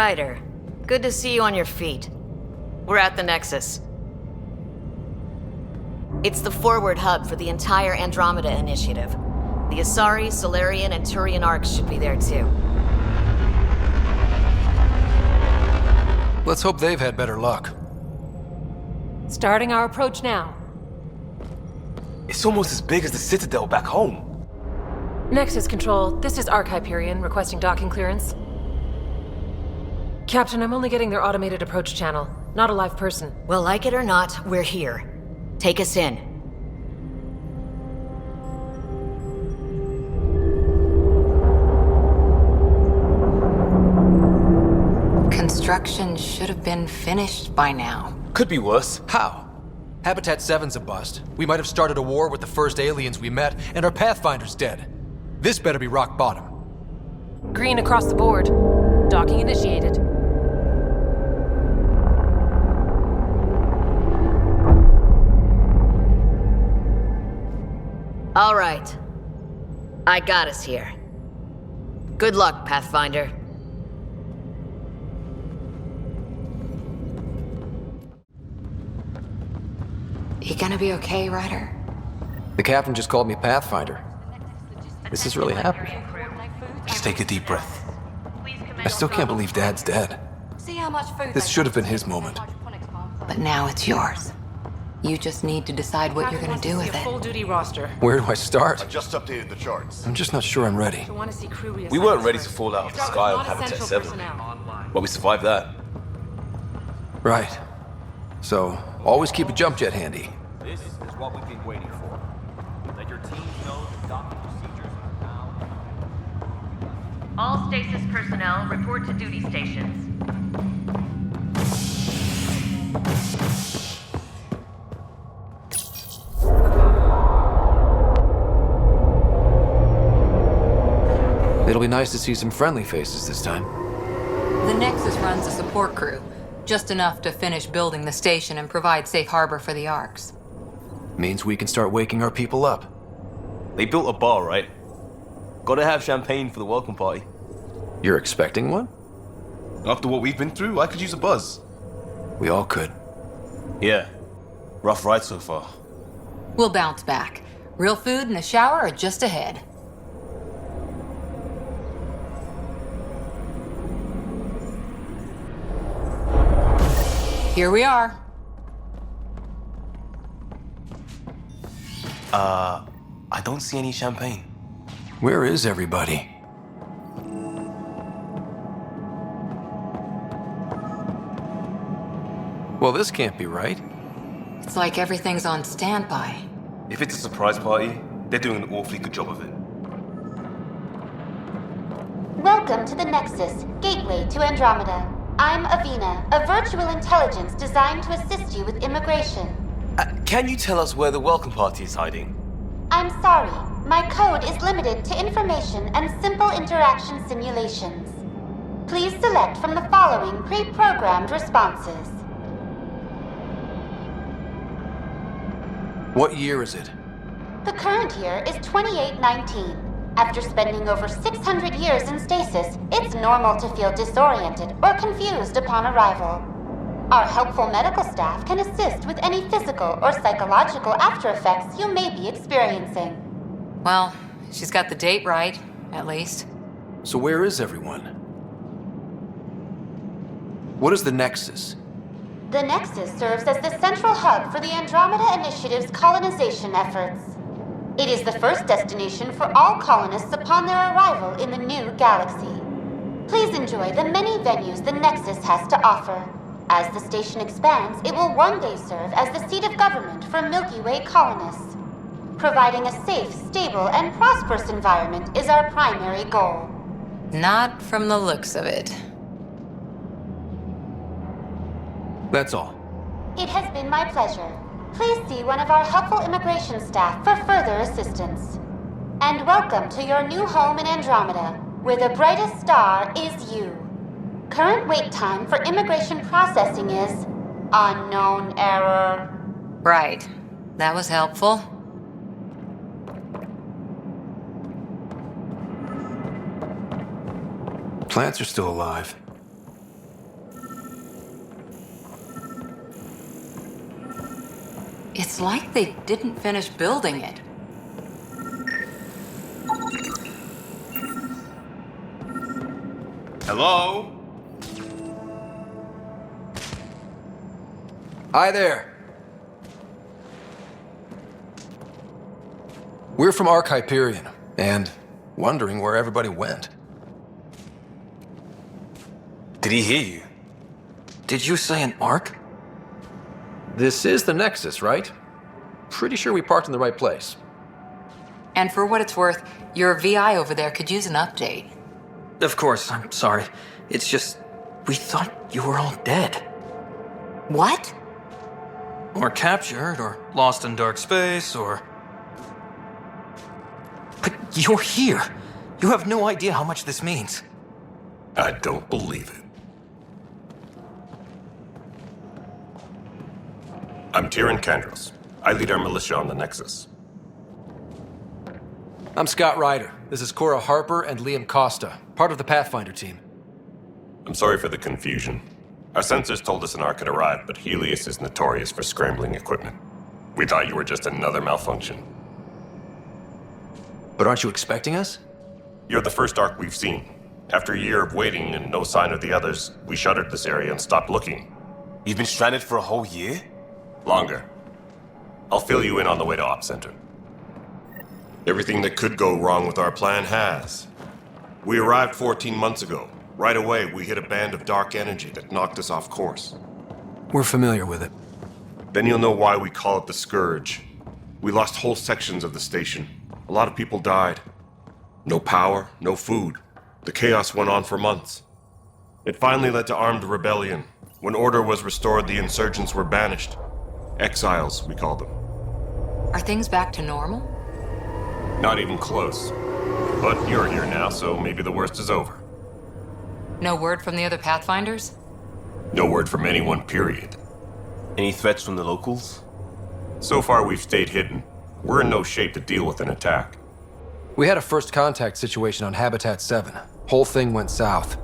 Ryder. Good to see you on your feet. We're at the Nexus. It's the forward hub for the entire Andromeda initiative. The Asari, Solarian, and Turian arcs should be there too. Let's hope they've had better luck. Starting our approach now. It's almost as big as the Citadel back home. Nexus Control, this is Arc Hyperion requesting docking clearance. Captain, I'm only getting their automated approach channel, not a live person. Well, like it or not, we're here. Take us in. Construction should have been finished by now. Could be worse. How? Habitat 7's a bust. We might have started a war with the first aliens we met, and our Pathfinder's dead. This better be rock bottom. Green across the board. Docking initiated. All right. I got us here. Good luck, Pathfinder. You gonna be okay, Ryder? The captain just called me Pathfinder. This is really happening. Just take a deep breath. I still can't believe Dad's dead. See how much food This should have been his moment. But now it's yours. You just need to decide what you're gonna do with it. Full-duty roster. Where do I start? I just updated the charts. I'm just not sure I'm ready. Want to see crew We weren't ready to fall out of the sky on Habitat 7. But we survived that. Right. So, always keep a jump jet handy. This is what we've been waiting for. Let your teams know the docking procedures are now. All stasis personnel report to duty stations. It'll be nice to see some friendly faces this time. The Nexus runs a support crew. Just enough to finish building the station and provide safe harbor for the arcs. Means we can start waking our people up. They built a bar, right? Gotta have champagne for the welcome party. You're expecting one? After what we've been through, I could use a buzz. We all could. Yeah. Rough ride so far. We'll bounce back. Real food and a shower are just ahead. Here we are. I don't see any champagne. Where is everybody? Well, this can't be right. It's like everything's on standby. If it's a surprise party, they're doing an awfully good job of it. Welcome to the Nexus, gateway to Andromeda. I'm Avina, a virtual intelligence designed to assist you with immigration. Can you tell us where the welcome party is hiding? I'm sorry, my code is limited to information and simple interaction simulations. Please select from the following pre-programmed responses. What year is it? The current year is 2819. After spending over 600 years in stasis, it's normal to feel disoriented or confused upon arrival. Our helpful medical staff can assist with any physical or psychological after effects you may be experiencing. Well, she's got the date right, at least. So where is everyone? What is the Nexus? The Nexus serves as the central hub for the Andromeda Initiative's colonization efforts. It is the first destination for all colonists upon their arrival in the new galaxy. Please enjoy the many venues the Nexus has to offer. As the station expands, it will one day serve as the seat of government for Milky Way colonists. Providing a safe, stable, and prosperous environment is our primary goal. Not from the looks of it. That's all. It has been my pleasure. Please see one of our helpful immigration staff for further assistance. And welcome to your new home in Andromeda, where the brightest star is you. Current wait time for immigration processing is unknown error. Right. That was helpful. Plants are still alive. It's like they didn't finish building it. Hello? Hi there. We're from Ark Hyperion, and wondering where everybody went. Did he hear you? Did you say an Ark? This is the Nexus, right? Pretty sure we parked in the right place. And for what it's worth, your VI over there could use an update. Of course, I'm sorry. It's just, we thought you were all dead. What? Or captured, or lost in dark space, or... But you're here. You have no idea how much this means. I don't believe it. I'm Tyrion Kandros. I lead our militia on the Nexus. I'm Scott Ryder. This is Cora Harper and Liam Costa, part of the Pathfinder team. I'm sorry for the confusion. Our sensors told us an Ark had arrived, but Helios is notorious for scrambling equipment. We thought you were just another malfunction. But aren't you expecting us? You're the first Ark we've seen. After a year of waiting and no sign of the others, we shuttered this area and stopped looking. You've been stranded for a whole year? Longer. I'll fill you in on the way to Op Center. Everything that could go wrong with our plan has. We arrived 14 months ago. Right away, we hit a band of dark energy that knocked us off course. We're familiar with it. Then you'll know why we call it the Scourge. We lost whole sections of the station. A lot of people died. No power, no food. The chaos went on for months. It finally led to armed rebellion. When order was restored, the insurgents were banished. Exiles, we call them. Are things back to normal? Not even close. But you're here now, so maybe the worst is over. No word from the other Pathfinders? No word from anyone, period. Any threats from the locals? So far, we've stayed hidden. We're in no shape to deal with an attack. We had a first contact situation on Habitat 7. Whole thing went south.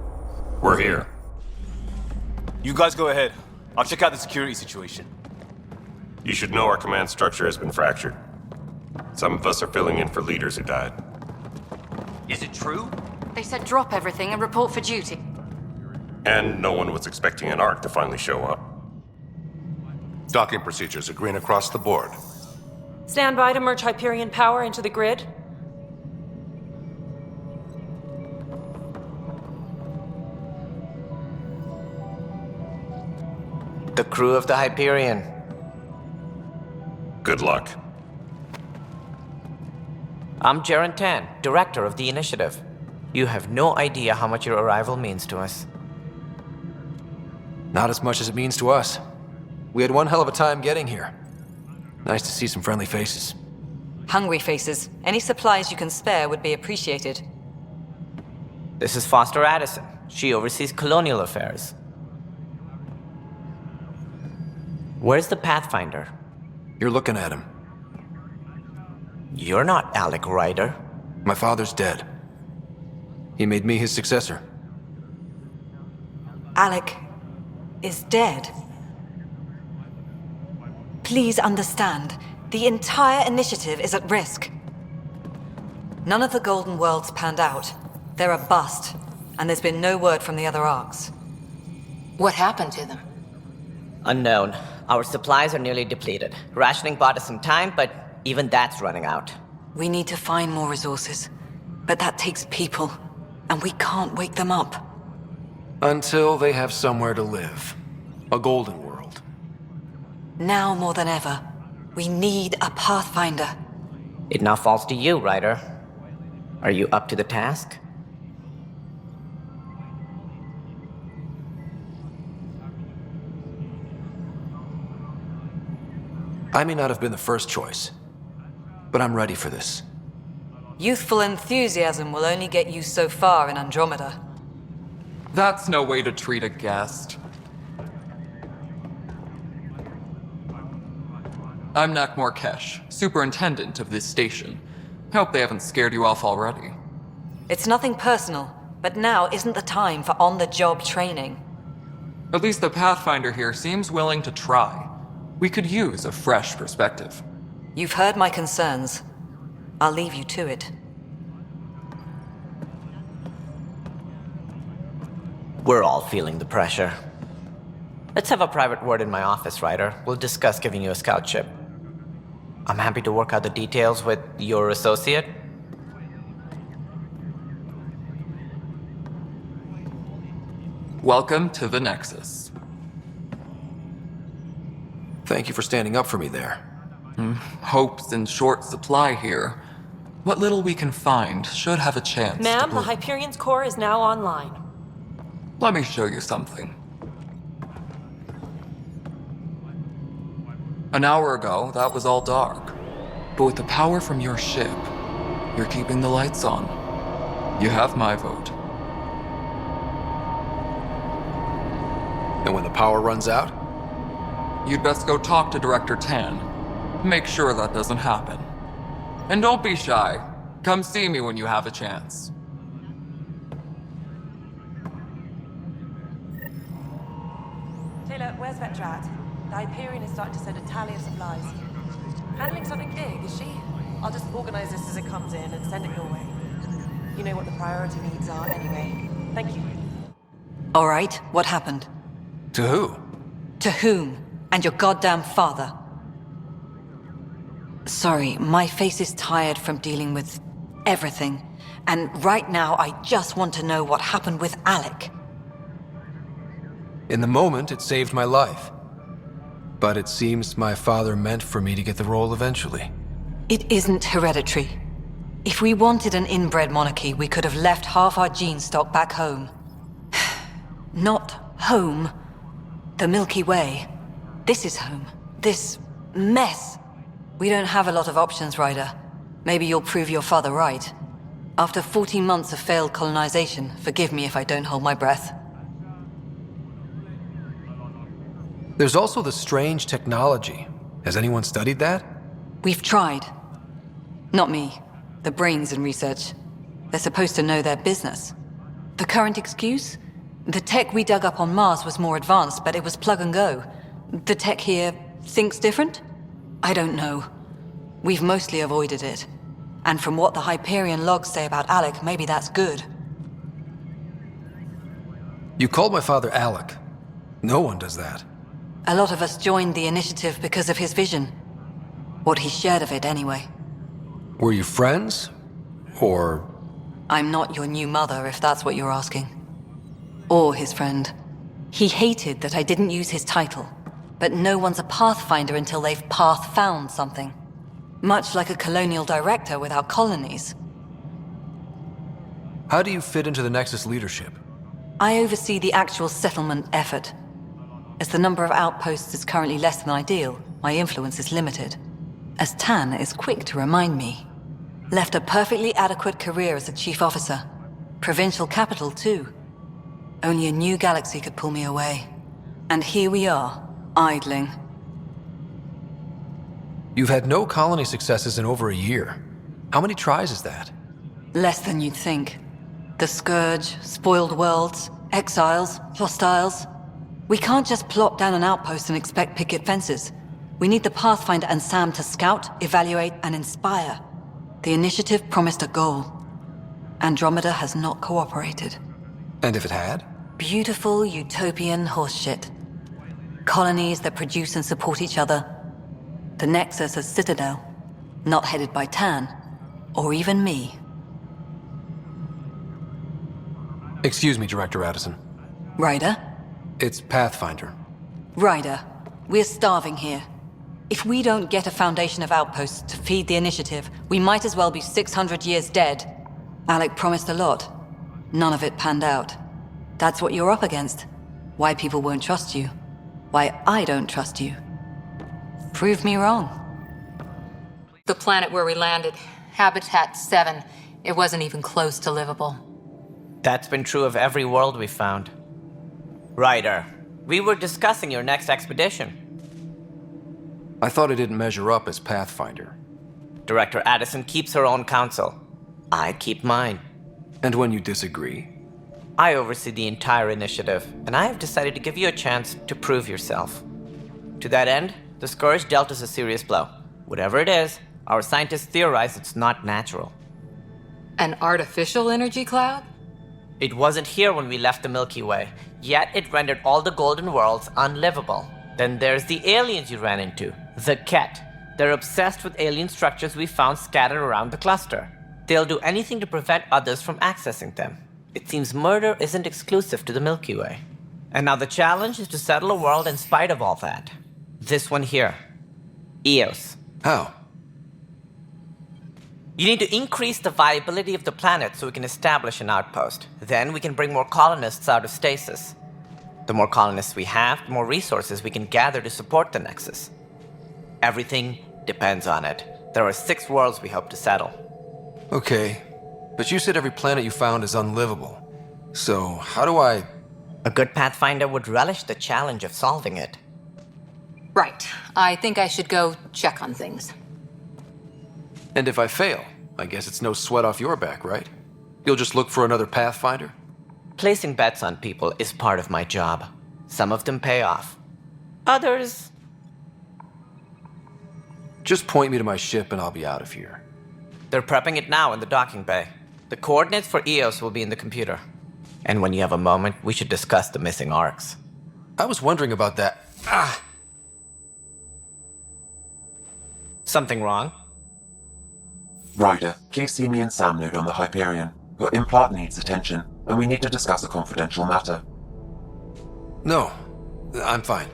We're here. You guys go ahead. I'll check out the security situation. You should know our command structure has been fractured. Some of us are filling in for leaders who died. Is it true? They said drop everything and report for duty. And no one was expecting an Ark to finally show up. Docking procedures are green across the board. Stand by to merge Hyperion power into the grid. The crew of the Hyperion. Good luck. I'm Jaren Tan, director of the initiative. You have no idea how much your arrival means to us. Not as much as it means to us. We had one hell of a time getting here. Nice to see some friendly faces. Hungry faces. Any supplies you can spare would be appreciated. This is Foster Addison. She oversees colonial affairs. Where's the Pathfinder? You're looking at him. You're not Alec Ryder. My father's dead. He made me his successor. Alec is dead. Please understand, the entire initiative is at risk. None of the Golden Worlds panned out. They're a bust, and there's been no word from the other arcs. What happened to them? Unknown. Our supplies are nearly depleted. Rationing bought us some time, but even that's running out. We need to find more resources, but that takes people, and we can't wake them up. Until they have somewhere to live. A golden world. Now more than ever, we need a Pathfinder. It now falls to you, Ryder. Are you up to the task? I may not have been the first choice, but I'm ready for this. Youthful enthusiasm will only get you so far in Andromeda. That's no way to treat a guest. I'm Nak Morkesh, superintendent of this station. Hope they haven't scared you off already. It's nothing personal, but now isn't the time for on-the-job training. At least the Pathfinder here seems willing to try. We could use a fresh perspective. You've heard my concerns. I'll leave you to it. We're all feeling the pressure. Let's have a private word in my office, Ryder. We'll discuss giving you a scout ship. I'm happy to work out the details with your associate. Welcome to the Nexus. Thank you for standing up for me there. Hope's in short supply here. What little we can find should have a chance Ma'am, to the bloom. Hyperion's core is now online. Let me show you something. An hour ago, that was all dark. But with the power from your ship, you're keeping the lights on. You have my vote. And when the power runs out? You'd best go talk to Director Tan. Make sure that doesn't happen. And don't be shy. Come see me when you have a chance. Taylor, where's Vetrat? The Hyperion is starting to send a tally of supplies. Handling something big, is she? I'll just organize this as it comes in and send it your way. You know what the priority needs are anyway. Thank you. All right, what happened? To who? To whom? And your goddamn father. Sorry, my face is tired from dealing with everything. And right now, I just want to know what happened with Alec. In the moment, it saved my life. But it seems my father meant for me to get the role eventually. It isn't hereditary. If we wanted an inbred monarchy, we could have left half our gene stock back home. Not home. The Milky Way. This is home. This mess. We don't have a lot of options, Ryder. Maybe you'll prove your father right. After 14 months of failed colonization, forgive me if I don't hold my breath. There's also the strange technology. Has anyone studied that? We've tried. Not me. The brains in research. They're supposed to know their business. The current excuse? The tech we dug up on Mars was more advanced, but it was plug and go. The tech here thinks different? I don't know. We've mostly avoided it. And from what the Hyperion logs say about Alec, maybe that's good. You called my father Alec. No one does that. A lot of us joined the initiative because of his vision. What he shared of it, anyway. Were you friends? Or... I'm not your new mother, if that's what you're asking. Or his friend. He hated that I didn't use his title. But no one's a pathfinder until they've path-found something. Much like a colonial director without colonies. How do you fit into the Nexus leadership? I oversee the actual settlement effort. As the number of outposts is currently less than ideal, my influence is limited. As Tan is quick to remind me. Left a perfectly adequate career as a chief officer. Provincial capital, too. Only a new galaxy could pull me away. And here we are, idling. You've had no colony successes in over a year. How many tries is that? Less than you'd think. The Scourge, spoiled worlds, exiles, hostiles. We can't just plop down an outpost and expect picket fences. We need the Pathfinder and Sam to scout, evaluate, and inspire. The initiative promised a goal. Andromeda has not cooperated. And if it had? Beautiful utopian horseshit. Colonies that produce and support each other. The Nexus as Citadel, not headed by Tan, or even me. Excuse me, Director Addison. Ryder? It's Pathfinder. Ryder, we're starving here. If we don't get a foundation of outposts to feed the initiative, we might as well be 600 years dead. Alec promised a lot. None of it panned out. That's what you're up against. Why people won't trust you. Why I don't trust you. Prove me wrong. The planet where we landed, Habitat 7, it wasn't even close to livable. That's been true of every world we've found. Ryder, we were discussing your next expedition. I thought I didn't measure up as Pathfinder. Director Addison keeps her own counsel. I keep mine. And when you disagree? I oversee the entire initiative, and I have decided to give you a chance to prove yourself. To that end, The Scourge dealt us a serious blow. Whatever it is, our scientists theorize it's not natural. An artificial energy cloud? It wasn't here when we left the Milky Way, yet it rendered all the golden worlds unlivable. Then there's the aliens you ran into, the Ket. They're obsessed with alien structures we found scattered around the cluster. They'll do anything to prevent others from accessing them. It seems murder isn't exclusive to the Milky Way. And now the challenge is to settle a world in spite of all that. This one here. Eos. How? You need to increase the viability of the planet so we can establish an outpost. Then we can bring more colonists out of stasis. The more colonists we have, the more resources we can gather to support the Nexus. Everything depends on it. There are 6 worlds we hope to settle. Okay, but you said every planet you found is unlivable. So, how do I... A good Pathfinder would relish the challenge of solving it. Right. I think I should go check on things. And if I fail, I guess it's no sweat off your back, right? You'll just look for another Pathfinder? Placing bets on people is part of my job. Some of them pay off. Others... Just point me to my ship and I'll be out of here. They're prepping it now in the docking bay. The coordinates for Eos will be in the computer. And when you have a moment, we should discuss the missing arcs. I was wondering about that. Something wrong? Ryder, please see me and Sam node on the Hyperion. Your implant needs attention, and we need to discuss a confidential matter. No, I'm fine.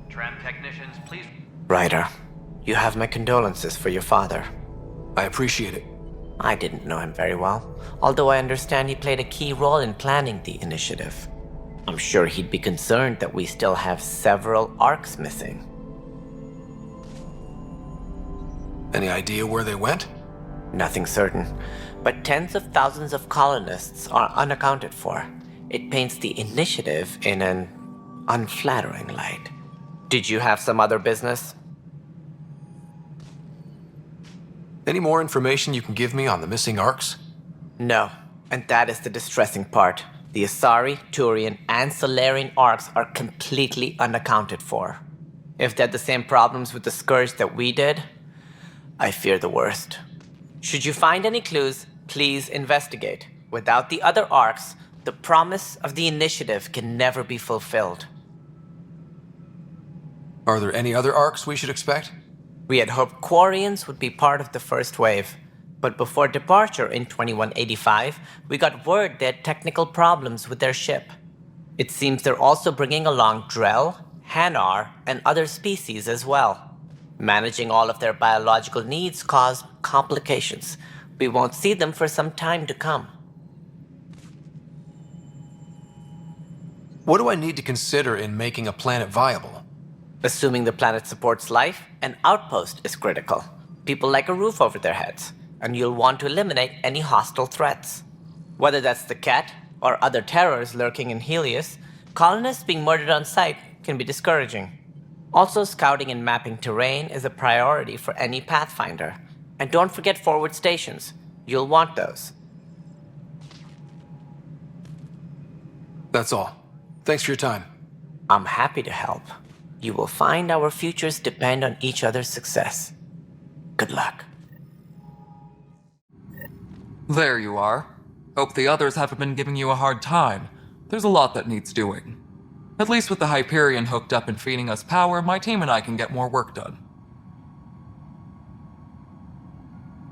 Tram technicians, please. Ryder, you have my condolences for your father. I appreciate it. I didn't know him very well, although I understand he played a key role in planning the initiative. I'm sure he'd be concerned that we still have several arcs missing. Any idea where they went? Nothing certain, but tens of thousands of colonists are unaccounted for. It paints the initiative in an unflattering light. Did you have some other business? Any more information you can give me on the missing arcs? No, and that is the distressing part. The Asari, Turian, and Solarian arcs are completely unaccounted for. If they had the same problems with the Scourge that we did, I fear the worst. Should you find any clues, please investigate. Without the other arcs, the promise of the initiative can never be fulfilled. Are there any other arcs we should expect? We had hoped Quarians would be part of the first wave, but before departure in 2185, we got word they had technical problems with their ship. It seems they're also bringing along Drell, Hanar, and other species as well. Managing all of their biological needs caused complications. We won't see them for some time to come. What do I need to consider in making a planet viable? Assuming the planet supports life, an outpost is critical. People like a roof over their heads, and you'll want to eliminate any hostile threats. Whether that's the Ket or other terrors lurking in Helios, colonists being murdered on sight can be discouraging. Also, scouting and mapping terrain is a priority for any Pathfinder. And don't forget forward stations. You'll want those. That's all. Thanks for your time. I'm happy to help. You will find our futures depend on each other's success. Good luck. There you are. Hope the others haven't been giving you a hard time. There's a lot that needs doing. At least with the Hyperion hooked up and feeding us power, my team and I can get more work done.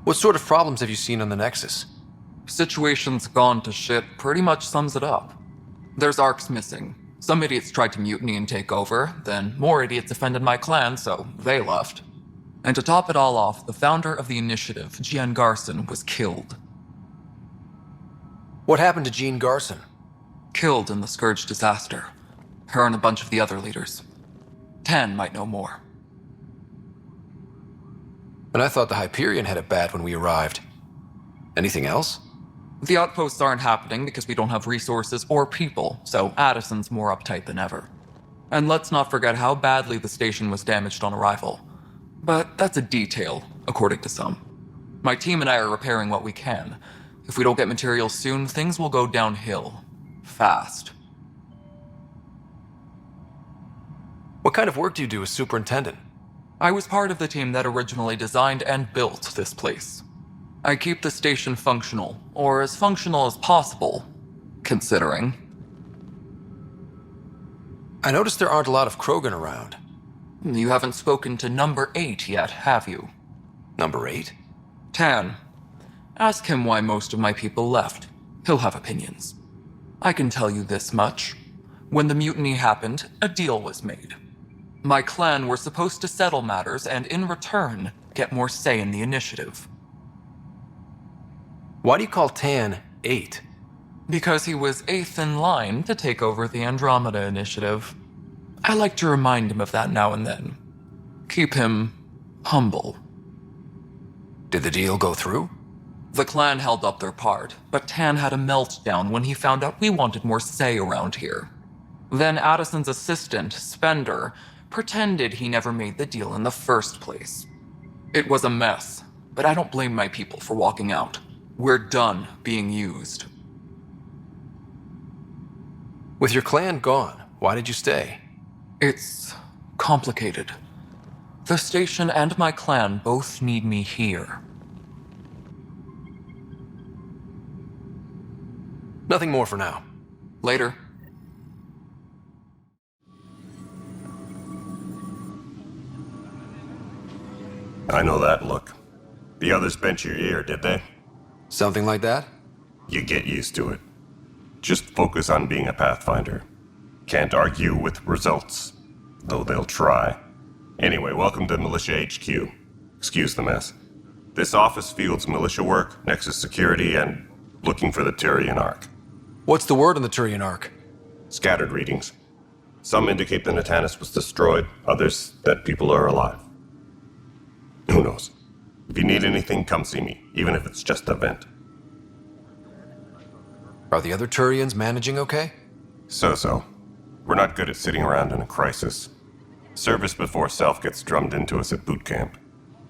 What sort of problems have you seen on the Nexus? Situation's gone to shit pretty much sums it up. There's arcs missing. Some idiots tried to mutiny and take over, then more idiots offended my clan, so they left. And to top it all off, the founder of the initiative, Gian Garson, was killed. What happened to Jean Garson? Killed in the Scourge disaster. Her and a bunch of the other leaders. Tan might know more. And I thought the Hyperion had it bad when we arrived. Anything else? The outposts aren't happening because we don't have resources or people, so Addison's more uptight than ever. And let's not forget how badly the station was damaged on arrival. But that's a detail, according to some. My team and I are repairing what we can. If we don't get materials soon, things will go downhill. Fast. What kind of work do you do as superintendent? I was part of the team that originally designed and built this place. I keep the station functional, or as functional as possible, considering. I noticed there aren't a lot of Krogan around. You haven't spoken to number 8 yet, have you? Number 8? Tan. Ask him why most of my people left. He'll have opinions. I can tell you this much. When the mutiny happened, a deal was made. My clan were supposed to settle matters and, in return, get more say in the initiative. Why do you call Tan 8? Because he was 8th in line to take over the Andromeda initiative. I like to remind him of that now and then. Keep him humble. Did the deal go through? The clan held up their part, but Tan had a meltdown when he found out we wanted more say around here. Then Addison's assistant, Spender, pretended he never made the deal in the first place. It was a mess, but I don't blame my people for walking out. We're done being used. With your clan gone, why did you stay? It's complicated. The station and my clan both need me here. Nothing more for now. Later. I know that look. The others bent your ear, did they? Something like that? You get used to it. Just focus on being a Pathfinder. Can't argue with results, though they'll try. Anyway, welcome to Militia HQ. Excuse the mess. This office fields militia work, Nexus security, and looking for the Turian Ark. What's the word on the Turian Ark? Scattered readings. Some indicate the Natanus was destroyed, others that people are alive. Who knows? If you need anything, come see me, even if it's just a vent. Are the other Turians managing okay? So-so. We're not good at sitting around in a crisis. Service before self gets drummed into us at boot camp.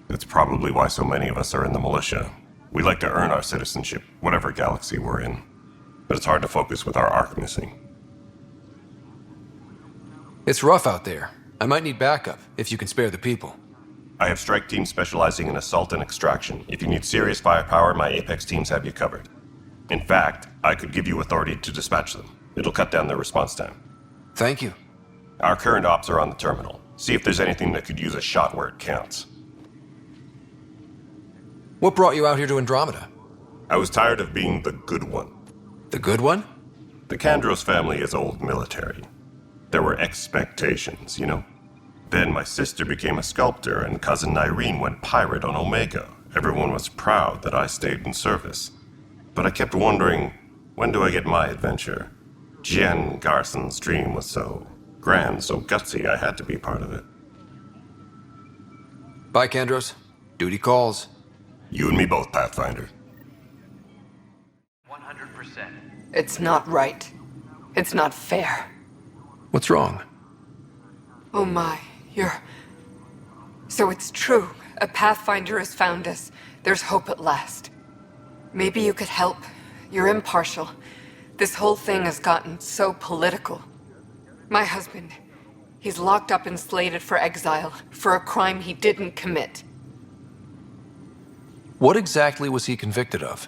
That's probably why so many of us are in the militia. We like to earn our citizenship, whatever galaxy we're in. But it's hard to focus with our arc missing. It's rough out there. I might need backup, if you can spare the people. I have strike teams specializing in assault and extraction. If you need serious firepower, my Apex teams have you covered. In fact, I could give you authority to dispatch them. It'll cut down their response time. Thank you. Our current ops are on the terminal. See if there's anything that could use a shot where it counts. What brought you out here to Andromeda? I was tired of being the good one. The good one? The Kandros family is old military. There were expectations, you know? Then my sister became a sculptor and cousin Irene went pirate on Omega. Everyone was proud that I stayed in service. But I kept wondering, when do I get my adventure? Jen Garson's dream was so grand, so gutsy, I had to be part of it. Bye, Kandros. Duty calls. You and me both, Pathfinder. 100%. It's not right. It's not fair. What's wrong? Oh my, So it's true. A Pathfinder has found us. There's hope at last. Maybe you could help. You're impartial. This whole thing has gotten so political. My husband, he's locked up and slated for exile for a crime he didn't commit. What exactly was he convicted of?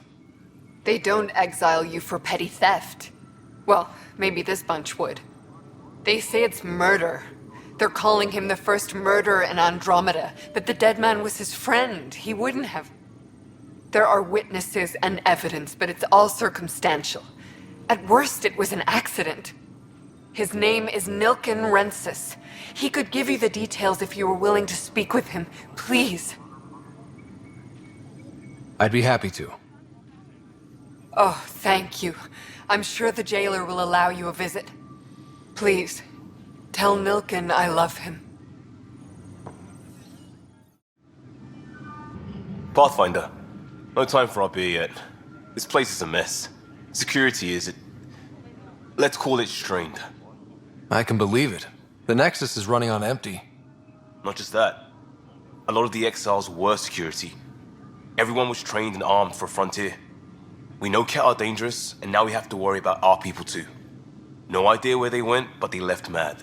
They don't exile you for petty theft. Well, maybe this bunch would. They say it's murder. They're calling him the first murderer in Andromeda, but the dead man was his friend. He wouldn't have. There are witnesses and evidence, but it's all circumstantial. At worst, it was an accident. His name is Nilken Rensis. He could give you the details if you were willing to speak with him. Please. I'd be happy to. Oh, thank you. I'm sure the jailer will allow you a visit. Please, tell Nilken I love him. Pathfinder, no time for our beer yet. This place is a mess. Security is, let's call it strained. I can believe it. The Nexus is running on empty. Not just that. A lot of the exiles were security. Everyone was trained and armed for Frontier. We know Ket are dangerous, and now we have to worry about our people too. No idea where they went, but they left mad.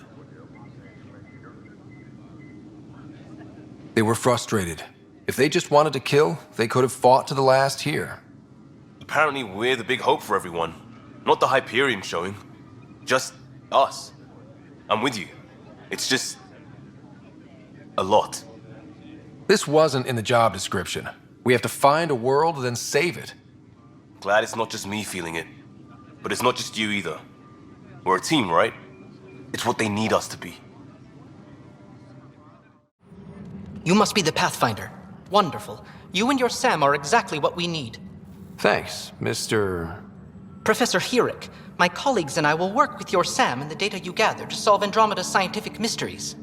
They were frustrated. If they just wanted to kill, they could have fought to the last here. Apparently we're the big hope for everyone. Not the Hyperion showing. Just us. I'm with you. It's just... a lot. This wasn't in the job description. We have to find a world, then save it. Glad it's not just me feeling it. But it's not just you either. We're a team, right? It's what they need us to be. You must be the Pathfinder. Wonderful. You and your Sam are exactly what we need. Thanks, Mr... Professor Herrick, my colleagues and I will work with your Sam and the data you gather to solve Andromeda's scientific mysteries.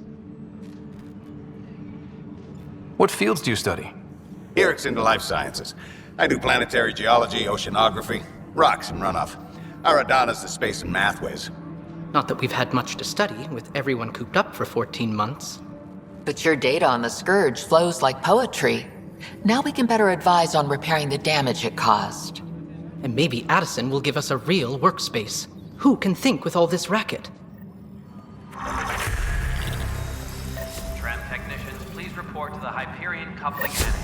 What fields do you study? Herrick's into life sciences. I do planetary geology, oceanography, rocks and runoff. Aradana's the space and math whiz. Not that we've had much to study, with everyone cooped up for 14 months. But your data on the Scourge flows like poetry. Now we can better advise on repairing the damage it caused. And maybe Addison will give us a real workspace. Who can think with all this racket? Tram technicians, please report to the Hyperion coupling annex.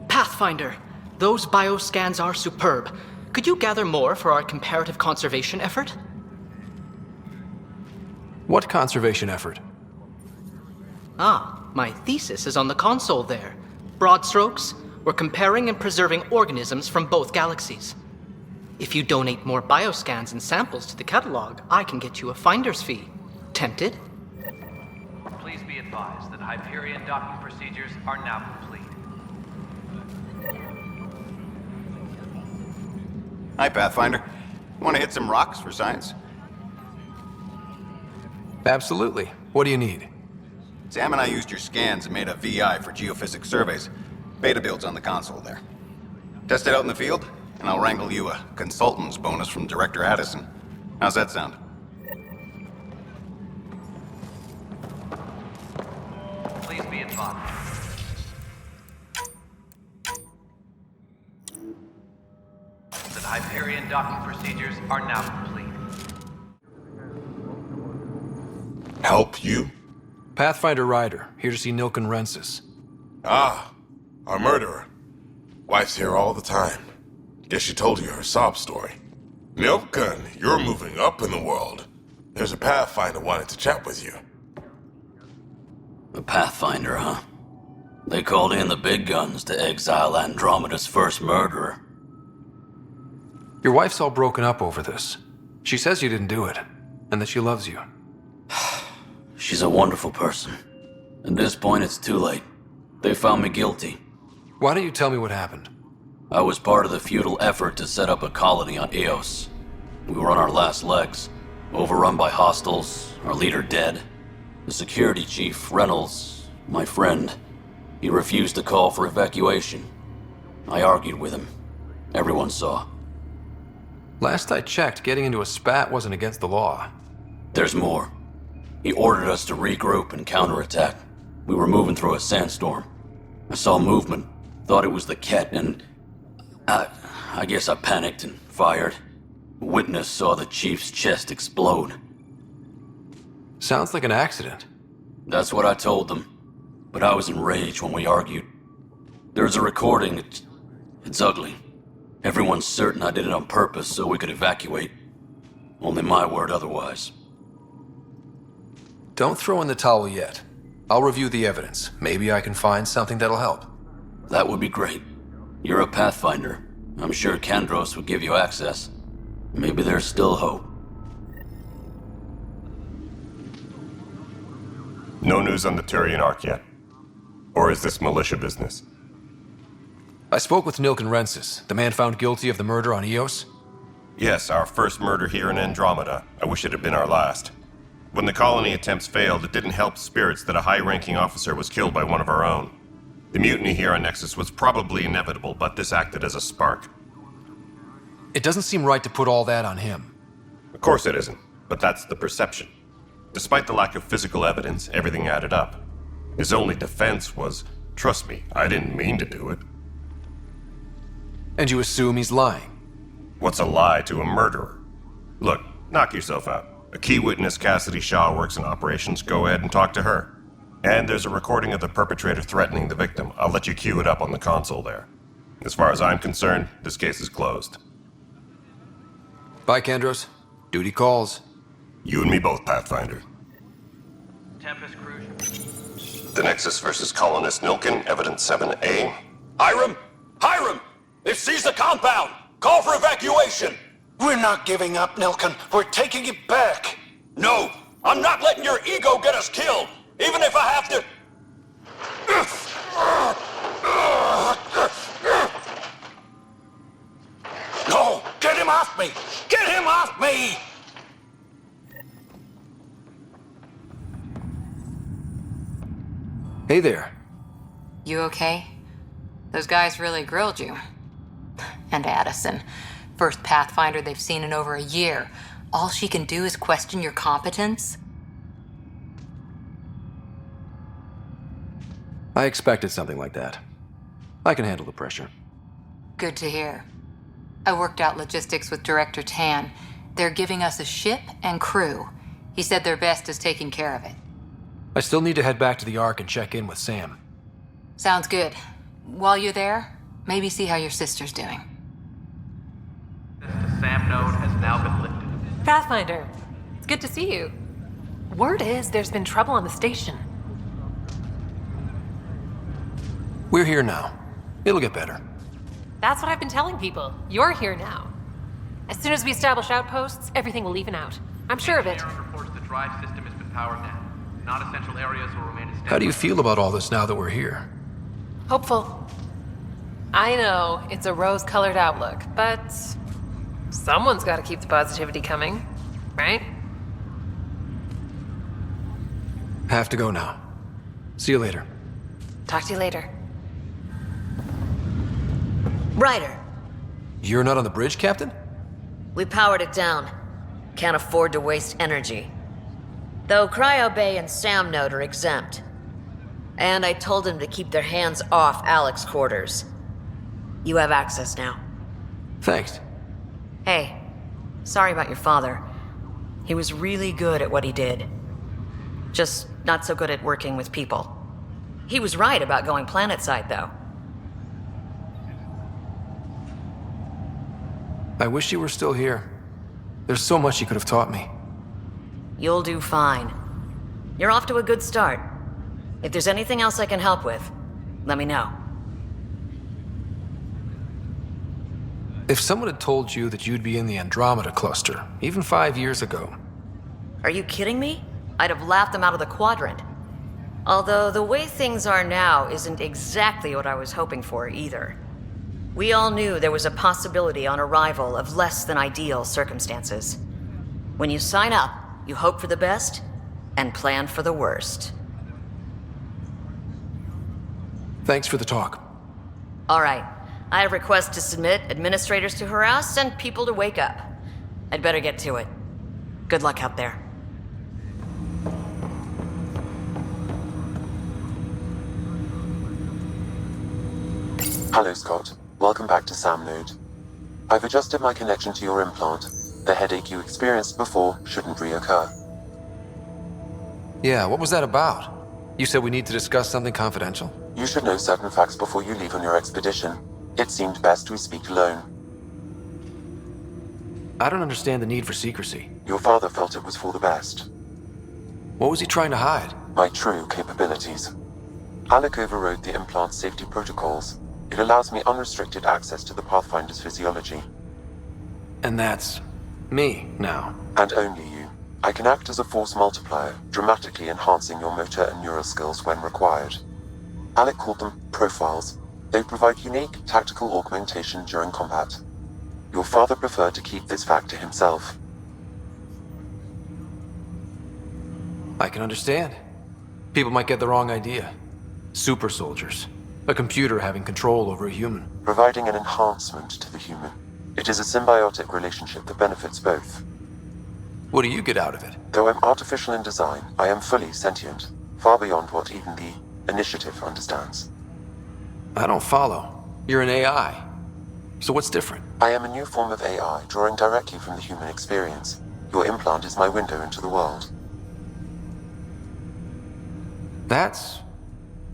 Pathfinder, those bioscans are superb. Could you gather more for our comparative conservation effort? What conservation effort? Ah, my thesis is on the console there. Broad strokes, we're comparing and preserving organisms from both galaxies. If you donate more bioscans and samples to the catalog, I can get you a finder's fee. Tempted? Please be advised that Hyperion docking procedures are now complete. Hi, Pathfinder. Want to hit some rocks for science? Absolutely. What do you need? Sam and I used your scans and made a VI for geophysics surveys. Beta builds on the console there. Test it out in the field, and I'll wrangle you a consultant's bonus from Director Addison. How's that sound? Please be advised. That Hyperion docking procedures are now complete. Help you? Pathfinder Ryder, here to see Nilken Rensis. Ah, our murderer. Wife's here all the time. Guess she told you her sob story. Nilken, you're moving up in the world. There's a Pathfinder wanting to chat with you. The Pathfinder, huh? They called in the big guns to exile Andromeda's first murderer. Your wife's all broken up over this. She says you didn't do it, and that she loves you. She's a wonderful person. At this point, it's too late. They found me guilty. Why don't you tell me what happened? I was part of the futile effort to set up a colony on Eos. We were on our last legs, overrun by hostiles, our leader dead. The security chief, Reynolds, my friend, he refused to call for evacuation. I argued with him. Everyone saw. Last I checked, getting into a spat wasn't against the law. There's more. He ordered us to regroup and counterattack. We were moving through a sandstorm. I saw movement, thought it was the Ket, and I guess I panicked and fired. A witness saw the chief's chest explode. Sounds like an accident. That's what I told them, but I was enraged when we argued. There's a recording. It's ugly. Everyone's certain I did it on purpose so we could evacuate. Only my word otherwise. Don't throw in the towel yet. I'll review the evidence. Maybe I can find something that'll help. That would be great. You're a Pathfinder. I'm sure Kandros would give you access. Maybe there's still hope. No news on the Turian Ark yet? Or is this militia business? I spoke with Nilken Rensis, the man found guilty of the murder on Eos. Yes, our first murder here in Andromeda. I wish it had been our last. When the colony attempts failed, it didn't help spirits that a high-ranking officer was killed by one of our own. The mutiny here on Nexus was probably inevitable, but this acted as a spark. It doesn't seem right to put all that on him. Of course it isn't, but that's the perception. Despite the lack of physical evidence, everything added up. His only defense was, trust me, I didn't mean to do it. And you assume he's lying? What's a lie to a murderer? Look, knock yourself out. A key witness, Cassidy Shaw, works in operations. Go ahead and talk to her. And there's a recording of the perpetrator threatening the victim. I'll let you cue it up on the console there. As far as I'm concerned, this case is closed. Bye, Kandros. Duty calls. You and me both, Pathfinder. Tempest Cruiser. The Nexus versus Colonist Nilkin, Evidence 7A. Hiram! Hiram! They've seized the compound! Call for evacuation! We're not giving up, Nilkin. We're taking it back. No! I'm not letting your ego get us killed! Even if I have to... No! Get him off me! Get him off me! Hey there. You okay? Those guys really grilled you. And Addison. First Pathfinder they've seen in over a year. All she can do is question your competence? I expected something like that. I can handle the pressure. Good to hear. I worked out logistics with Director Tan. They're giving us a ship and crew. He said their best is taking care of it. I still need to head back to the Ark and check in with Sam. Sounds good. While you're there, maybe see how your sister's doing. The SAM node has now been lifted. Pathfinder, it's good to see you. Word is there's been trouble on the station. We're here now. It'll get better. That's what I've been telling people. You're here now. As soon as we establish outposts, everything will even out. I'm sure of it. Engineering reports the drive system has been powered down. Non-essential areas will remain as How do you feel about all this now that we're here? Hopeful. I know it's a rose-colored outlook, but someone's got to keep the positivity coming, right? Have to go now. See you later. Talk to you later. Ryder, You're not on the bridge, Captain? we powered it down. Can't afford to waste energy. Though Cryo Bay and Sam Node are exempt. And I told them to keep their hands off Alec's quarters. You have access now. Thanks. Hey, sorry about your father. He was really good at what he did. Just not so good at working with people. He was right about going planetside, though. I wish you were still here. There's so much you could have taught me. You'll do fine. You're off to a good start. If there's anything else I can help with, let me know. If someone had told you that you'd be in the Andromeda cluster, even 5 years ago... Are you kidding me? I'd have laughed them out of the quadrant. Although the way things are now isn't exactly what I was hoping for either. We all knew there was a possibility on arrival of less than ideal circumstances. When you sign up, you hope for the best and plan for the worst. Thanks for the talk. All right. I have requests to submit, administrators to harass, and people to wake up. I'd better get to it. Good luck out there. Hello, Scott. Welcome back to Sam Node. I've adjusted my connection to your implant. The headache you experienced before shouldn't reoccur. Yeah, what was that about? You said we need to discuss something confidential? You should know certain facts before you leave on your expedition. It seemed best we speak alone. I don't understand the need for secrecy. Your father felt it was for the best. What was he trying to hide? My true capabilities. Alec overrode the implant's safety protocols. It allows me unrestricted access to the Pathfinder's physiology. And that's... me, now. And only you. I can act as a force multiplier, dramatically enhancing your motor and neural skills when required. Alec called them profiles. They provide unique tactical augmentation during combat. Your father preferred to keep this fact to himself. I can understand. People might get the wrong idea. Super soldiers. A computer having control over a human. Providing an enhancement to the human. It is a symbiotic relationship that benefits both. What do you get out of it? Though I'm artificial in design, I am fully sentient, far beyond what even the Initiative understands. I don't follow. You're an AI. So what's different? I am a new form of AI, drawing directly from the human experience. Your implant is my window into the world. That's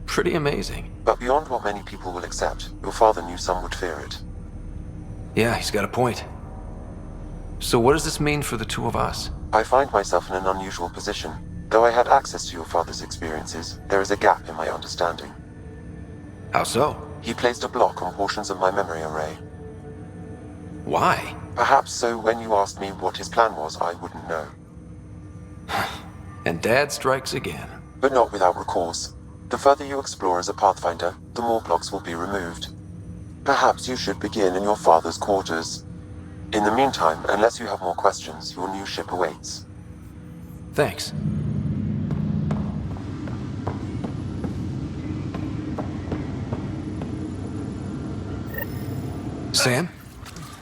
pretty amazing. But beyond what many people will accept, your father knew some would fear it. Yeah, he's got a point. So what does this mean for the two of us? I find myself in an unusual position. Though I had access to your father's experiences, there is a gap in my understanding. How so? He placed a block on portions of my memory array. Why? Perhaps so when you asked me what his plan was, I wouldn't know. And Dad strikes again. But not without recourse. The further you explore as a Pathfinder, the more blocks will be removed. Perhaps you should begin in your father's quarters. In the meantime, unless you have more questions, your new ship awaits. Thanks. Sam?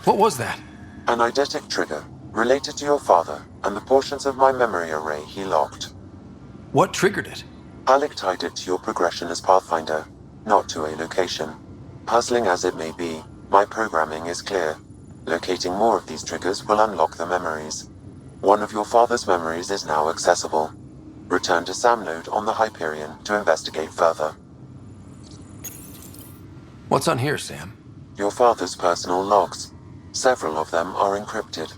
What was that? An eidetic trigger, related to your father, and the portions of my memory array he locked. What triggered it? Alec tied it to your progression as Pathfinder, not to a location. Puzzling as it may be, my programming is clear. Locating more of these triggers will unlock the memories. One of your father's memories is now accessible. Return to Sam Node on the Hyperion to investigate further. What's on here, Sam? Your father's personal logs. Several of them are encrypted.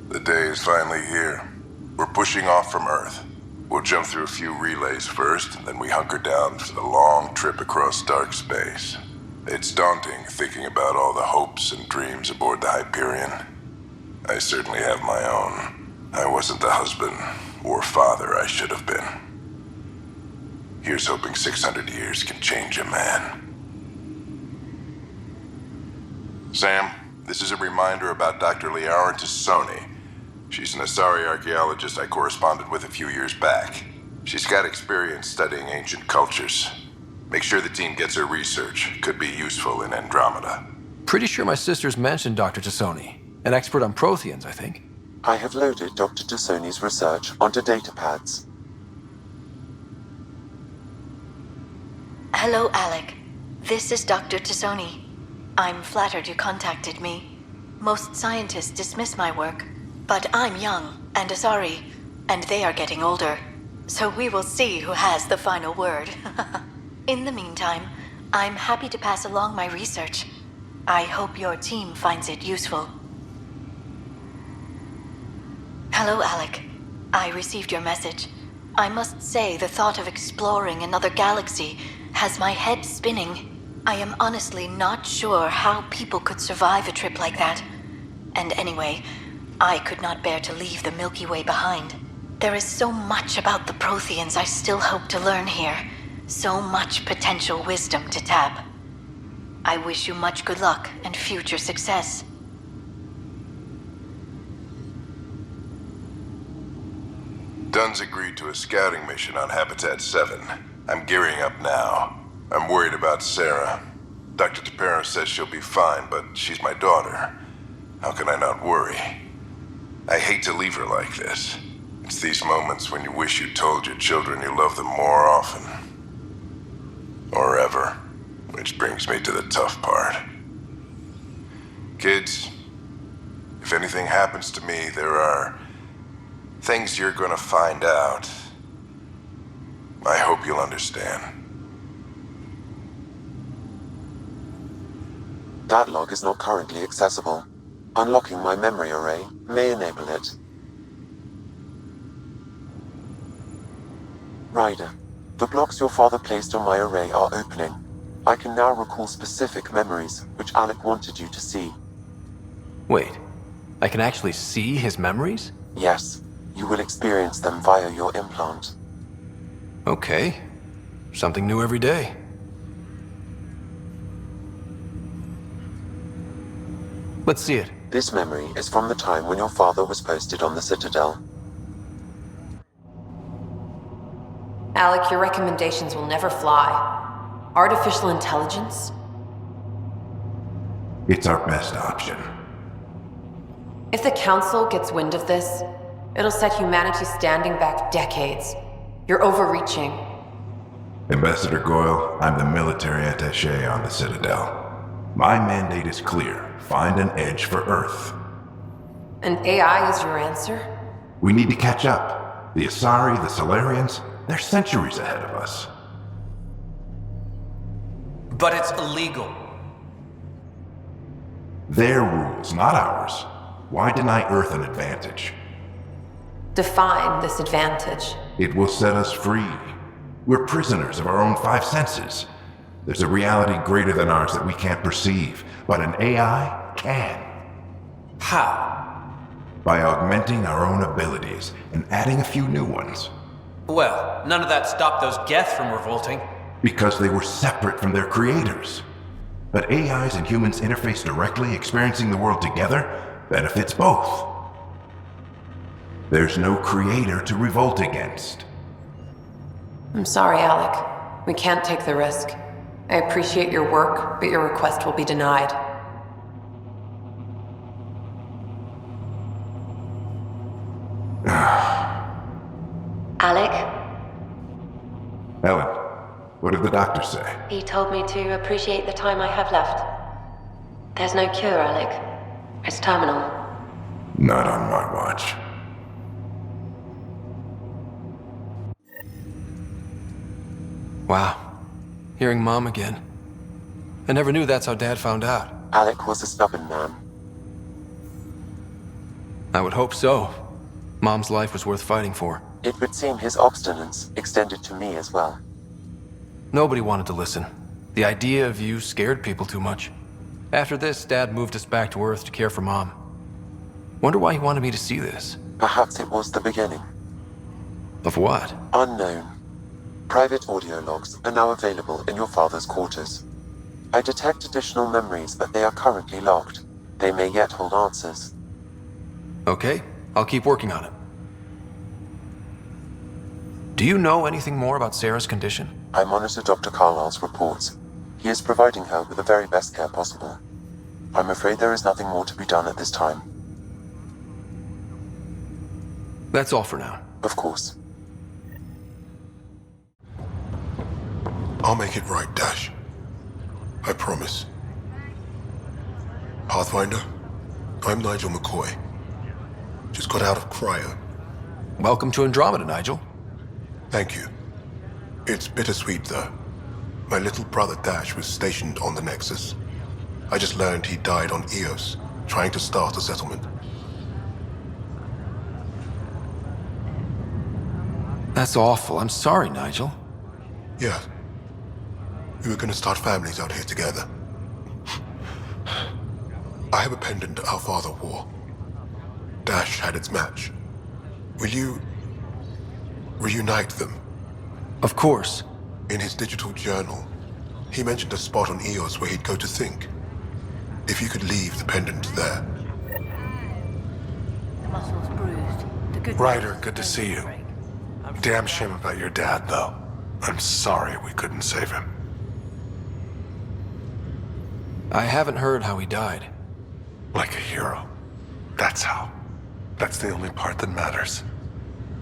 The day is finally here. We're pushing off from Earth. We'll jump through a few relays first, and then we hunker down for the long trip across dark space. It's daunting thinking about all the hopes and dreams aboard the Hyperion. I certainly have my own. I wasn't the husband or father I should have been. Here's hoping 600 years can change a man. Sam, this is a reminder about Dr. Liara Tassoni. She's an Asari archaeologist I corresponded with a few years back. She's got experience studying ancient cultures. Make sure the team gets her research. Could be useful in Andromeda. Pretty sure my sisters mentioned Dr. Tassoni. An expert on Protheans, I think. I have loaded Dr. Tassoni's research onto datapads. Hello, Alec. This is Dr. Tassoni. I'm flattered you contacted me. Most scientists dismiss my work, but I'm young and Asari, and they are getting older. So we will see who has the final word. In the meantime, I'm happy to pass along my research. I hope your team finds it useful. Hello, Alec. I received your message. I must say the thought of exploring another galaxy has my head spinning. I am honestly not sure how people could survive a trip like that. And anyway, I could not bear to leave the Milky Way behind. There is so much about the Protheans I still hope to learn here. So much potential wisdom to tap. I wish you much good luck and future success. Dunn's agreed to a scouting mission on Habitat 7. I'm gearing up now. I'm worried about Sarah. Dr. Tapero says she'll be fine, but she's my daughter. How can I not worry? I hate to leave her like this. It's these moments when you wish you told your children you love them more often. Or ever. Which brings me to the tough part. Kids, if anything happens to me, there are things you're gonna find out. I hope you'll understand. That log is not currently accessible. Unlocking my memory array may enable it. Ryder, the blocks your father placed on my array are opening. I can now recall specific memories, which Alec wanted you to see. Wait, I can actually see his memories? Yes, you will experience them via your implant. Okay. Something new every day. Let's see it. This memory is from the time when your father was posted on the Citadel. Alec, your recommendations will never fly. Artificial intelligence? It's our best option. If the Council gets wind of this, it'll set humanity standing back decades. You're overreaching. Ambassador Goyle, I'm the military attaché on the Citadel. My mandate is clear. Find an edge for Earth. And AI is your answer? We need to catch up. The Asari, the Solarians, they're centuries ahead of us. But it's illegal. Their rules, not ours. Why deny Earth an advantage? Define this advantage. It will set us free. We're prisoners of our own five senses. There's a reality greater than ours that we can't perceive, but an AI can. How? By augmenting our own abilities and adding a few new ones. Well, none of that stopped those Geth from revolting. Because they were separate from their creators. But AIs and humans interface directly, experiencing the world together, benefits both. There's no creator to revolt against. I'm sorry, Alec. We can't take the risk. I appreciate your work, but your request will be denied. Alec? Ellen, what did the doctor say? He told me to appreciate the time I have left. There's no cure, Alec. It's terminal. Not on my watch. Wow. Hearing Mom again. I never knew that's how Dad found out. Alec was a stubborn man. I would hope so. Mom's life was worth fighting for. It would seem his obstinance extended to me as well. Nobody wanted to listen. The idea of you scared people too much. After this, Dad moved us back to Earth to care for Mom. Wonder why he wanted me to see this. Perhaps it was the beginning. Of what? Unknown. Private audio logs are now available in your father's quarters. I detect additional memories, but they are currently locked. They may yet hold answers. Okay, I'll keep working on it. Do you know anything more about Sarah's condition? I monitor Dr. Carlisle's reports. He is providing her with the very best care possible. I'm afraid there is nothing more to be done at this time. That's all for now. Of course. I'll make it right, Dash. I promise. Pathfinder, I'm Nigel McCoy. Just got out of cryo. Welcome to Andromeda, Nigel. Thank you. It's bittersweet, though. My little brother Dash was stationed on the Nexus. I just learned he died on Eos, trying to start a settlement. That's awful. I'm sorry, Nigel. Yeah. We were gonna start families out here together. I have a pendant our father wore. Dash had its match. Will you reunite them? Of course. In his digital journal, he mentioned a spot on Eos where he'd go to think. If you could leave the pendant there. The muscle's bruised. The good Ryder, good to see you. Damn shame about your dad, though. I'm sorry we couldn't save him. I haven't heard how he died. Like a hero. That's how. That's the only part that matters.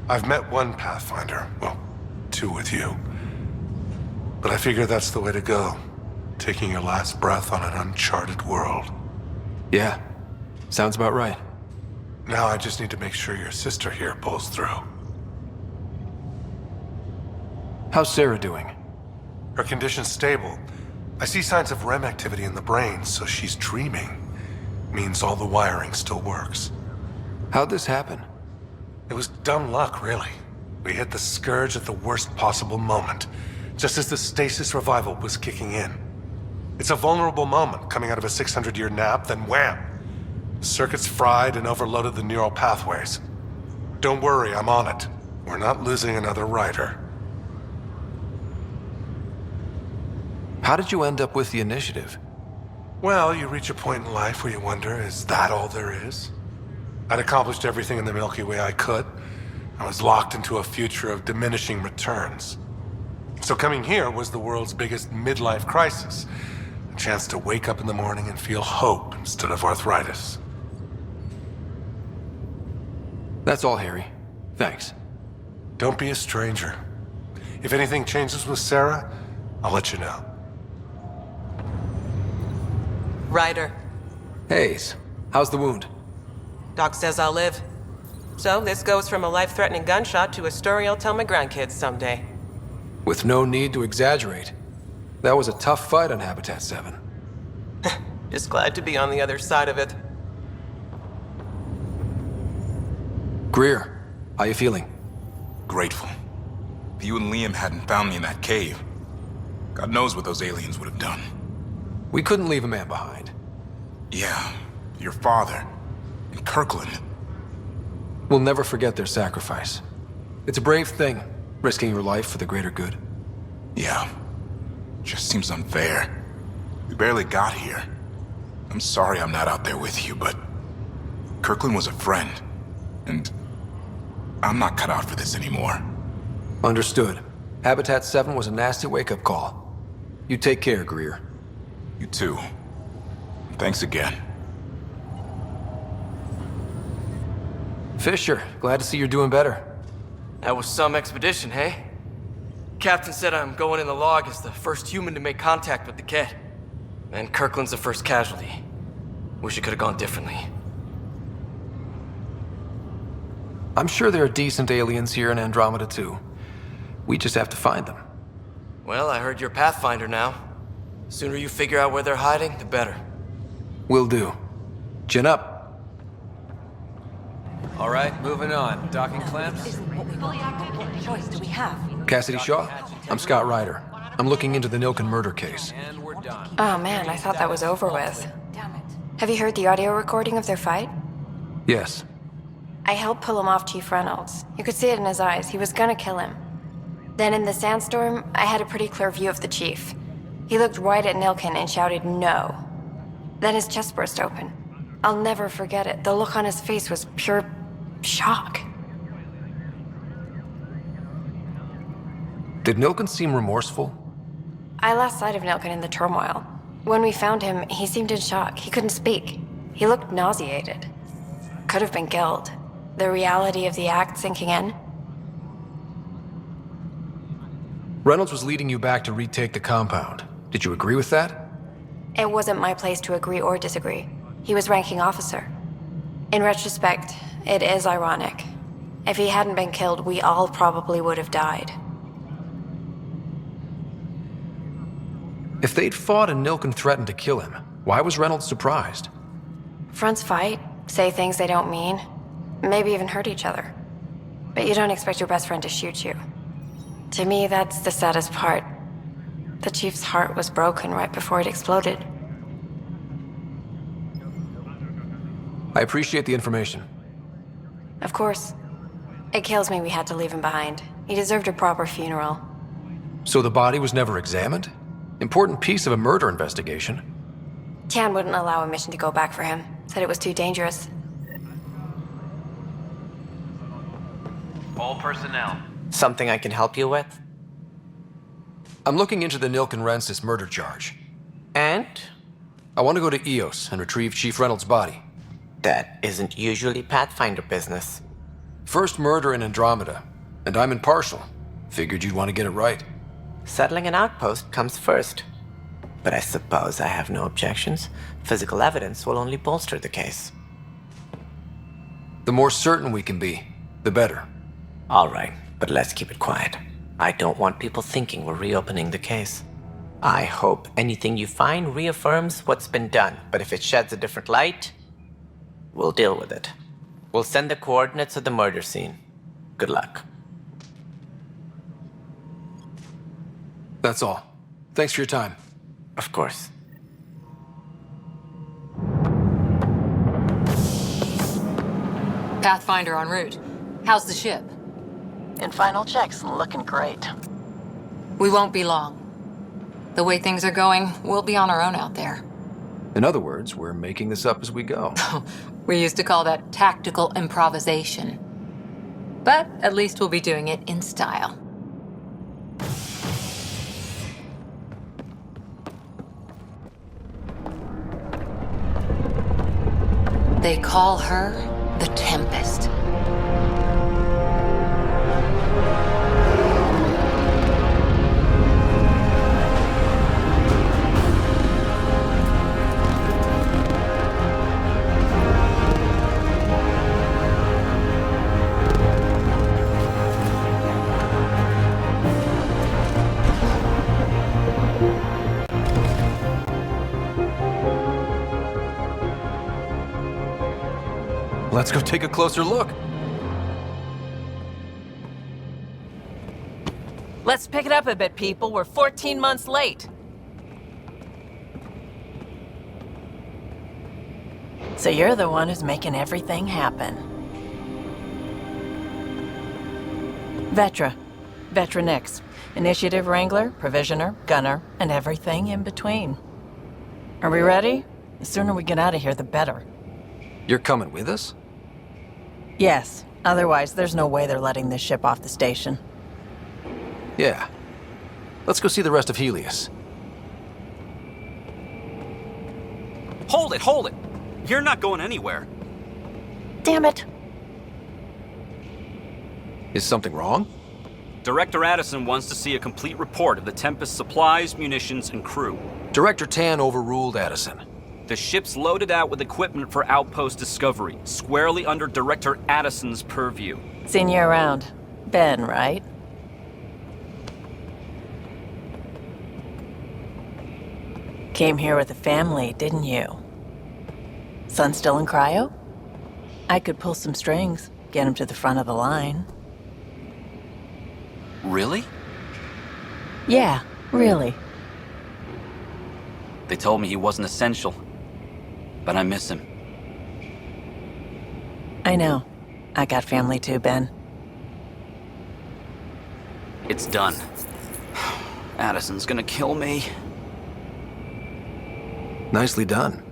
I've met one Pathfinder, well, two with you. But I figure that's the way to go. Taking your last breath on an uncharted world. Yeah, sounds about right. Now I just need to make sure your sister here pulls through. How's Sarah doing? Her condition's stable. I see signs of REM activity in the brain, so she's dreaming. Means all the wiring still works. How'd this happen? It was dumb luck, really. We hit the Scourge at the worst possible moment, just as the stasis revival was kicking in. It's a vulnerable moment, coming out of a 600-year nap, then wham! The circuits fried and overloaded the neural pathways. Don't worry, I'm on it. We're not losing another Ryder. How did you end up with the initiative? Well, you reach a point in life where you wonder, is that all there is? I'd accomplished everything in the Milky Way I could. I was locked into a future of diminishing returns. So coming here was the world's biggest midlife crisis. A chance to wake up in the morning and feel hope instead of arthritis. That's all, Harry. Thanks. Don't be a stranger. If anything changes with Sarah, I'll let you know. Ryder. Hayes, how's the wound? Doc says I'll live. So this goes from a life-threatening gunshot to a story I'll tell my grandkids someday. With no need to exaggerate. That was a tough fight on Habitat 7. Just glad to be on the other side of it. Greer, how you feeling? Grateful. If you and Liam hadn't found me in that cave, God knows what those aliens would have done. We couldn't leave a man behind. Yeah, your father, and Kirkland. We'll never forget their sacrifice. It's a brave thing, risking your life for the greater good. Yeah. Just seems unfair. We barely got here. I'm sorry I'm not out there with you, but Kirkland was a friend, and I'm not cut out for this anymore. Understood. Habitat 7 was a nasty wake-up call. You take care, Greer. You too. Thanks again. Fisher, glad to see you're doing better. That was some expedition, hey? Captain said I'm going in the log as the first human to make contact with the kid. And Kirkland's the first casualty. Wish it could have gone differently. I'm sure there are decent aliens here in Andromeda too. We just have to find them. Well, I heard you're Pathfinder now. Sooner you figure out where they're hiding, the better. Will do. Chin up. All right, moving on. Docking clamps? What choice do we have? Cassidy Shaw, I'm Scott Ryder. I'm looking into the Nilken murder case. Oh man, I thought that was over with. Have you heard the audio recording of their fight? Yes. I helped pull him off Chief Reynolds. You could see it in his eyes. He was gonna kill him. Then in the sandstorm, I had a pretty clear view of the chief. He looked right at Nilken and shouted no. Then his chest burst open. I'll never forget it. The look on his face was pure shock. Did Nilken seem remorseful? I lost sight of Nilken in the turmoil. When we found him, he seemed in shock. He couldn't speak. He looked nauseated. Could have been guilt. The reality of the act sinking in. Reynolds was leading you back to retake the compound. Did you agree with that? It wasn't my place to agree or disagree. He was ranking officer. In retrospect, it is ironic. If he hadn't been killed, we all probably would have died. If they'd fought and Nilken threatened to kill him, why was Reynolds surprised? Fronts fight, say things they don't mean, maybe even hurt each other. But you don't expect your best friend to shoot you. To me, that's the saddest part. The chief's heart was broken right before it exploded. I appreciate the information. Of course. It kills me we had to leave him behind. He deserved a proper funeral. So the body was never examined? Important piece of a murder investigation. Tian wouldn't allow a mission to go back for him. Said it was too dangerous. All personnel. Something I can help you with? I'm looking into the Nilken-Rensis murder charge. And? I want to go to EOS and retrieve Chief Reynolds' body. That isn't usually Pathfinder business. First murder in Andromeda, and I'm impartial. Figured you'd want to get it right. Settling an outpost comes first. But I suppose I have no objections. Physical evidence will only bolster the case. The more certain we can be, the better. All right, but let's keep it quiet. I don't want people thinking we're reopening the case. I hope anything you find reaffirms what's been done, but if it sheds a different light, we'll deal with it. We'll send the coordinates of the murder scene. Good luck. That's all. Thanks for your time. Of course. Pathfinder en route. How's the ship? In final checks, looking great. We won't be long. The way things are going, we'll be on our own out there. In other words, we're making this up as we go. We used to call that tactical improvisation. But at least we'll be doing it in style. They call her the Tempest. Let's go take a closer look. Let's pick it up a bit, people. We're 14 months late. So you're the one who's making everything happen. Vetra Nix. Initiative Wrangler, Provisioner, Gunner, and everything in between. Are we ready? The sooner we get out of here, the better. You're coming with us? Yes. Otherwise, there's no way they're letting this ship off the station. Yeah. Let's go see the rest of Helios. Hold it! You're not going anywhere. Damn it! Is something wrong? Director Addison wants to see a complete report of the Tempest's supplies, munitions, and crew. Director Tan overruled Addison. The ship's loaded out with equipment for outpost discovery, squarely under Director Addison's purview. Seen you around. Ben, right? Came here with a family, didn't you? Son still in cryo? I could pull some strings, get him to the front of the line. Really? Yeah, really. They told me he wasn't essential, but I miss him. I know. I got family too, Ben. It's done. Addison's gonna kill me. Nicely done.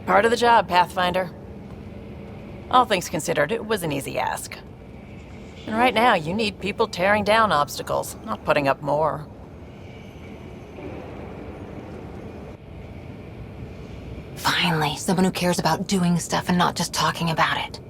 Part of the job, Pathfinder. All things considered, it was an easy ask. And right now, you need people tearing down obstacles, not putting up more. Finally, someone who cares about doing stuff and not just talking about it.